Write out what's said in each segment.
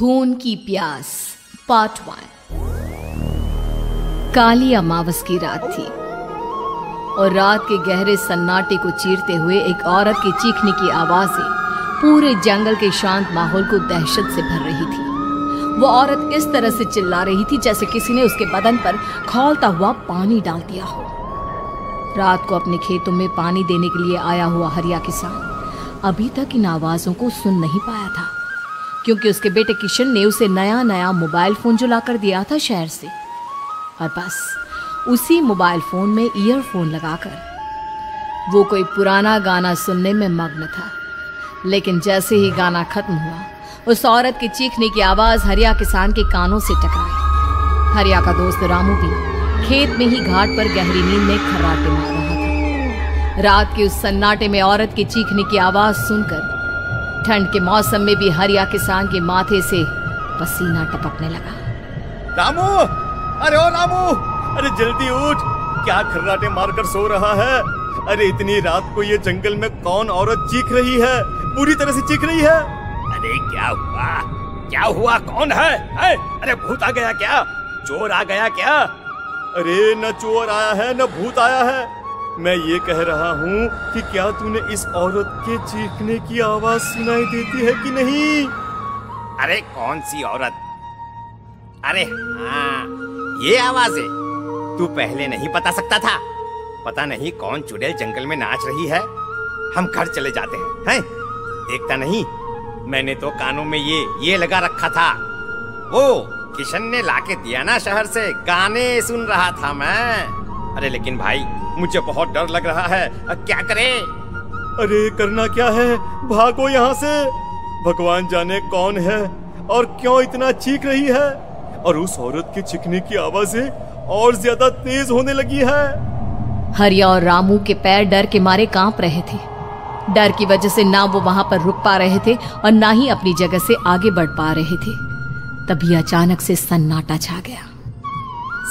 खून की प्यास पार्ट 1। काली अमावस की रात थी और रात के गहरे सन्नाटे को चीरते हुए एक औरत के चीखने की आवाजें पूरे जंगल के शांत माहौल को दहशत से भर रही थी। वो औरत इस तरह से चिल्ला रही थी जैसे किसी ने उसके बदन पर खौलता हुआ पानी डाल दिया हो। रात को अपने खेतों में पानी देने के लिए आया हुआ हरिया किसान अभी तक इन आवाजों को सुन नहीं पाया था, क्योंकि उसके बेटे किशन ने उसे नया मोबाइल फोन जो लाकर दिया था शहर से, और बस उसी मोबाइल फोन में ईयरफोन लगाकर वो कोई पुराना गाना सुनने में मग्न था। लेकिन जैसे ही गाना खत्म हुआ, उस औरत के चीखने की आवाज हरिया किसान के कानों से टकराई। हरिया का दोस्त रामू भी खेत में ही घाट पर गहरी नींद में खर्राटे मार रहा था। रात के उस सन्नाटे में औरत के चीखने की आवाज सुनकर ठंड के मौसम में भी हरिया किसान के माथे से पसीना टपकने लगा। रामू, अरे ओ रामू, अरे जल्दी उठ, क्या खर्राटे मारकर सो रहा है? अरे इतनी रात को ये जंगल में कौन औरत चीख रही है? पूरी तरह से चीख रही है। अरे क्या हुआ? क्या हुआ? कौन है? अरे भूत आ गया क्या? चोर आ गया क्या? अरे न चोर आया है न भूत आया है। मैं ये कह रहा हूँ कि क्या तूने इस औरत के चीखने की आवाज सुनाई देती है कि नहीं? अरे कौन सी औरत? अरे हाँ, ये आवाज है। तू पहले नहीं बता सकता था? पता नहीं कौन चुड़ैल जंगल में नाच रही है। हम घर चले जाते हैं। देखता नहीं, मैंने तो कानों में ये लगा रखा था। वो किशन ने लाके दिया ना शहर से, गाने सुन रहा था मैं। अरे लेकिन भाई, मुझे बहुत डर लग रहा है। क्या करें? अरे करना क्या है, भागो यहाँ से। भगवान जाने कौन है और क्यों इतना चीख रही है, और उस औरत के चीखने की आवाजें और ज्यादा तेज होने लगी है। हरिया और रामू के पैर डर के मारे कांप रहे थे। डर की वजह से ना वो वहां पर रुक पा रहे थे और ना ही अपनी जगह से आगे बढ़ पा रहे थे। तभी अचानक से सन्नाटा छा गया।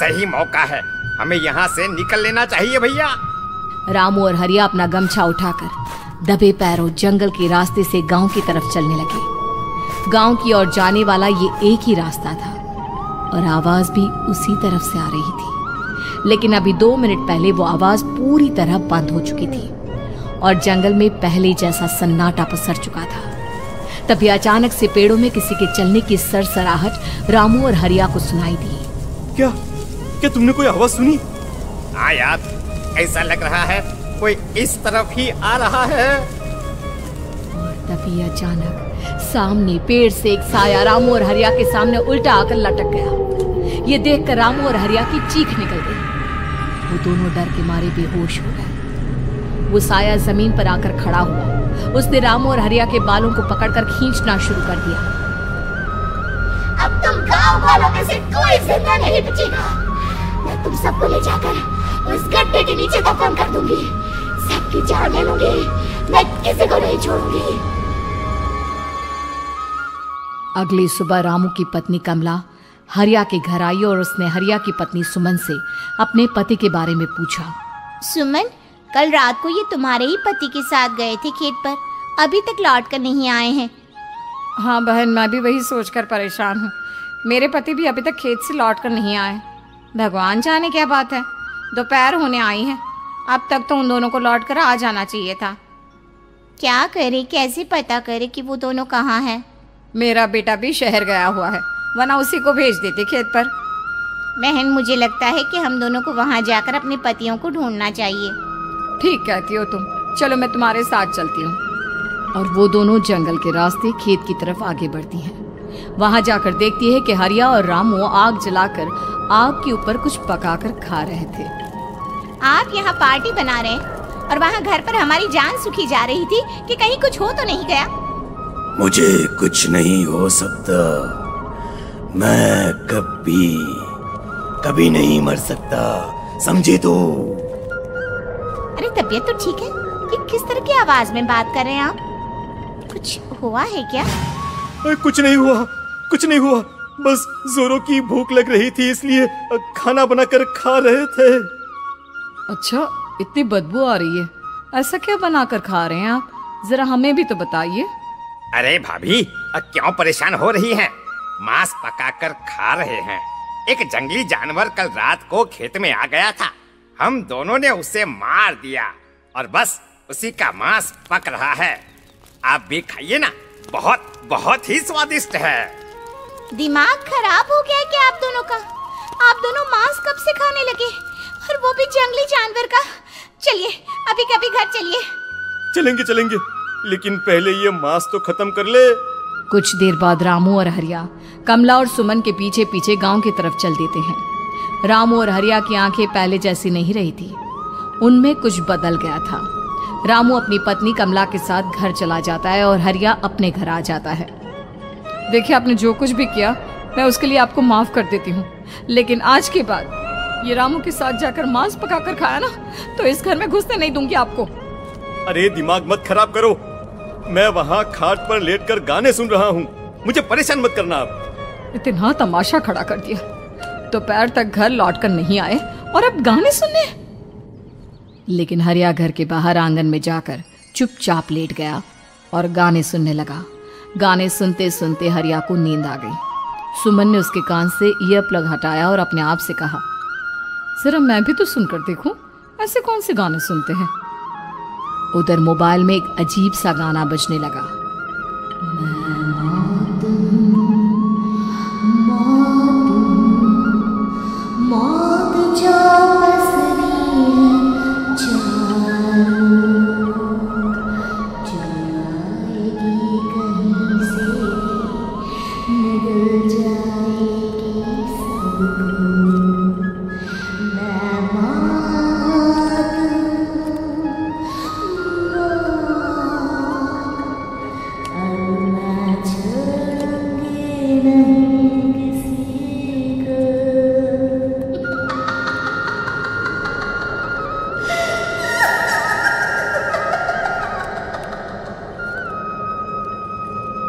सही मौका है, हमें यहाँ से निकल लेना चाहिए भैया। रामू और हरिया अपना गमछा उठाकर दबे पैरों जंगल के रास्ते से गांव की तरफ चलने लगे। गांव की ओर जाने वाला ये एक ही रास्ता था और आवाज भी उसी तरफ से आ रही थी। लेकिन अभी 2 मिनट पहले वो आवाज पूरी तरह बंद हो चुकी थी और जंगल में पहले जैसा सन्नाटा पसर चुका था। तभी अचानक से पेड़ों में किसी के चलने की सरसराहट रामू और हरिया को सुनाई दी। क्या तुमने कोई आवाज सुनी? हाँ यार, ऐसा लग रहा है कोई इस तरफ ही आ रहा है। और तभी अचानक सामने पेड़ से एक साया रामू और हरिया के सामने उल्टा आकर लटक गया। ये देखकर रामू और हरिया की चीख निकल गई। वो दोनों डर के मारे बेहोश हो गए। वो साया जमीन पर आकर खड़ा हुआ। उसने रामू और हरिया के बालों को पकड़कर खींचना शुरू कर दिया। अब तुम गांव वालों में से कोई जिंदा नहीं बचेगा। मैं तुम सबको ले जाकर उस गड्ढे के नीचे दफन कर दूंगी। सबकी जान ले लूंगी, मैं किसी को नहीं छोड़ूंगी। अगली सुबह रामू की पत्नी कमला हरिया के घर आई और उसने हरिया की पत्नी सुमन से अपने पति के बारे में पूछा। सुमन, कल रात को ये तुम्हारे ही पति के साथ गए थे खेत पर, अभी तक लौट कर नहीं आए हैं। हाँ बहन, मैं भी वही सोचकर परेशान हूँ। मेरे पति भी अभी तक खेत से लौट कर नहीं आए। भगवान जाने क्या बात है, दोपहर होने आई है। अब तक तो उन दोनों को लौट कर आ जाना चाहिए था। क्या करे, कैसे पता करे कि वो दोनों कहाँ हैं? मेरा बेटा भी शहर गया हुआ है, वरना उसी को भेज देते खेत पर। बहन, मुझे लगता है कि हम दोनों को वहाँ जाकर अपने पतियों को ढूंढना चाहिए। ठीक कहती हो तुम, चलो मैं तुम्हारे साथ चलती हूँ। और वो दोनों जंगल के रास्ते खेत की तरफ आगे बढ़ती हैं। वहां जाकर देखती है कि हरिया और रामू आग जलाकर आग के ऊपर कुछ पकाकर खा रहे थे। आप यहाँ पार्टी बना रहे हैं और वहाँ घर पर हमारी जान सुखी जा रही थी कि कहीं कुछ हो तो नहीं गया? मुझे कुछ नहीं हो सकता, मैं कभी नहीं मर सकता, समझे तो? अरे तबीयत तो ठीक है, ये किस तरह की आवाज में बात कर रहे हैं आप? कुछ हुआ है क्या? कुछ नहीं हुआ, बस जोरों की भूख लग रही थी, इसलिए खाना बनाकर खा रहे थे। अच्छा, इतनी बदबू आ रही है, ऐसा क्या बनाकर खा रहे हैं आप? जरा हमें भी तो बताइए। अरे भाभी, क्यों परेशान हो रही हैं? मांस पकाकर खा रहे हैं। एक जंगली जानवर कल रात को खेत में आ गया था। हम दोनों ने उसे मार दिया और बस उसी का मांस पक रहा है। आप भी खाइए ना, बहुत बहुत ही स्वादिष्ट है। दिमाग खराब हो गया है क्या आप दोनों का? आप दोनों मांस कब से खाने लगे, और वो भी जंगली जानवर का? चलिए अभी कभी घर चलिए। चलेंगे चलेंगे, लेकिन पहले ये मांस तो खत्म कर ले। कुछ देर बाद रामू और हरिया कमला और सुमन के पीछे पीछे गांव की तरफ चल देते हैं। रामू और हरिया की आंखें पहले जैसी नहीं रही थी, उनमें कुछ बदल गया था। रामू अपनी पत्नी कमला के साथ घर चला जाता है और हरिया अपने घर आ जाता है। देखिए, आपने जो कुछ भी किया मैं उसके लिए आपको माफ कर देती हूँ, लेकिन आज के बाद ये रामू के साथ जाकर मांस पकाकर खाया ना, तो इस घर में घुसने नहीं दूंगी आपको। अरे दिमाग मत खराब करो, मैं वहाँ खाट पर लेटकर गाने सुन रहा हूँ, मुझे परेशान मत करना आप। इतना तमाशा खड़ा कर दिया, दोपहर तक घर लौटकर नहीं आए और अब गाने सुनने। लेकिन हरिया घर के बाहर आंगन में जाकर चुपचाप लेट गया और गाने सुनने लगा। गाने सुनते सुनते हरिया को नींद आ गई। सुमन ने उसके कान से ईयर प्लग हटाया और अपने आप से कहा, जरा मैं भी तो सुनकर देखूं, ऐसे कौन से गाने सुनते हैं। उधर मोबाइल में एक अजीब सा गाना बजने लगा।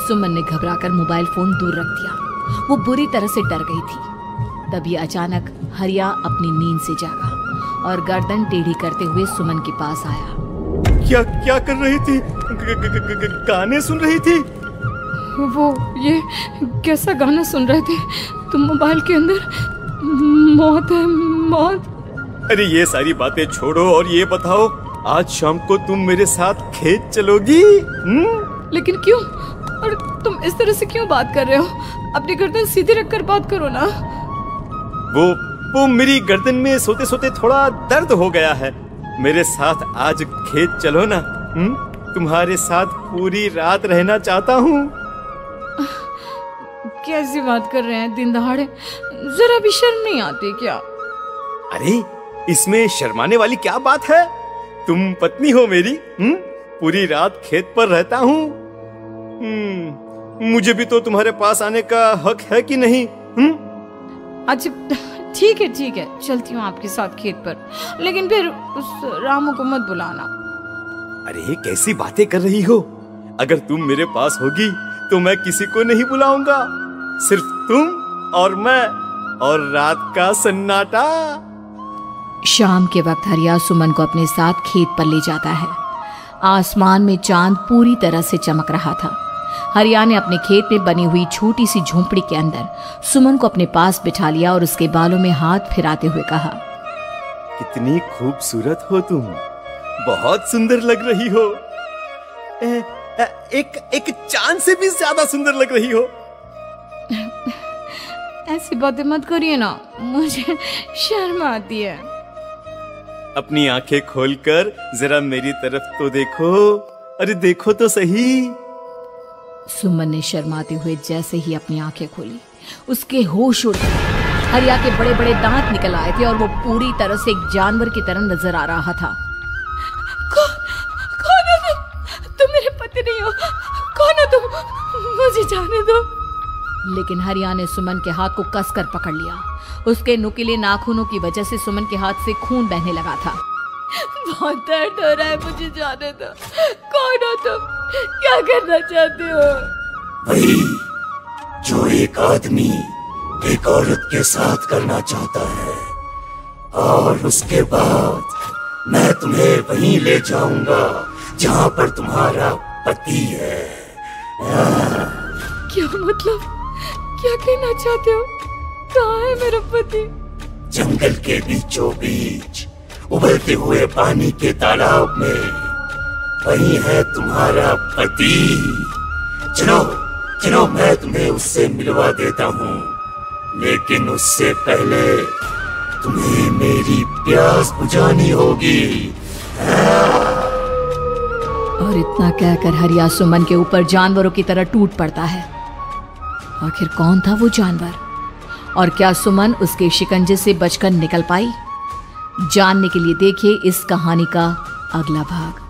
सुमन ने घबराकर मोबाइल फोन दूर रख दिया। वो बुरी तरह से डर गई थी। तभी अचानक हरिया अपनी नींद से जागा और गर्दन टेढ़ी करते हुए सुमन के पास आया। क्या क्या कर रही थी? गाने सुन रही थी? वो ये कैसा गाना सुन रहे थे तुम मोबाइल के अंदर? मौत है, मौत। अरे ये सारी बातें छोड़ो और ये बताओ, आज शाम को तुम मेरे साथ खेत चलोगी? लेकिन क्यों? और तुम इस तरह से क्यों बात कर रहे हो? अपनी गर्दन सीधी रखकर बात करो ना। वो मेरी गर्दन में सोते सोते थोड़ा दर्द हो गया है। मेरे साथ आज खेत चलो ना। तुम्हारे साथ पूरी रात रहना चाहता हूँ। कैसी बात कर रहे हैं दिन दहाड़े? जरा भी शर्म नहीं आती क्या? अरे इसमें शर्माने वाली क्या बात है? तुम पत्नी हो मेरी। पूरी रात खेत पर रहता हूँ। मुझे भी तो तुम्हारे पास आने का हक है कि नहीं? अच्छा ठीक है, चलती हूँ आपके साथ खेत पर, लेकिन फिर उस रामू को मत बुलाना। अरे कैसी बातें कर रही हो? अगर तुम मेरे पास होगी तो मैं किसी को नहीं बुलाऊंगा, सिर्फ तुम और मैं और रात का सन्नाटा। शाम के वक्त हरिया सुमन को अपने साथ खेत पर ले जाता है। आसमान में चांद पूरी तरह से चमक रहा था। हरिया ने अपने खेत में बनी हुई छोटी सी झोंपड़ी के अंदर सुमन को अपने पास बिठा लिया और उसके बालों में हाथ फिराते हुए कहा, कितनी खूबसूरत हो तुम, बहुत सुंदर लग रही हो। एक चांद से भी ज्यादा सुंदर लग रही हो। ऐसी बातें मत करिए ना, मुझे शर्म आती है। अपनी आंखें खोलकर जरा मेरी तरफ तो देखो। अरे देखो तो सही। सुमन ने शर्माते हुए जैसे ही अपनी आंखें खोली, उसके होश उड़ गए। हरिया के बड़े बड़े दांत निकल आए थे और वो पूरी तरह से एक जानवर की तरह नजर आ रहा था। कौन हो तुम मेरे पति नहीं हो। कौन हो तुम? मुझे जाने दो। लेकिन हरिया ने सुमन के हाथ को कसकर पकड़ लिया। उसके नुकीले नाखूनों की वजह से सुमन के हाथ से खून बहने लगा था। बहुत दर्द हो रहा है, मुझे जाने दो। कौन हो तुम? क्या करना चाहते हो? वही जो एक आदमी एक औरत के साथ करना चाहता है, और उसके बाद मैं तुम्हें वहीं ले जाऊंगा जहां पर तुम्हारा पति है। क्या मतलब? क्या कहना चाहते हो? कहाँ है मेरा पति? जंगल के बीचों बीच उबलते हुए पानी के तालाब में, वही है तुम्हारा पति। चलो चलो, मैं तुम्हें उससे मिलवा देता हूँ, लेकिन उससे पहले तुम्हें मेरी प्यास बुझानी होगी। और इतना कहकर हरिया सुमन के ऊपर जानवरों की तरह टूट पड़ता है। आखिर कौन था वो जानवर, और क्या सुमन उसके शिकंजे से बचकर निकल पाई? जानने के लिए देखिए इस कहानी का अगला भाग।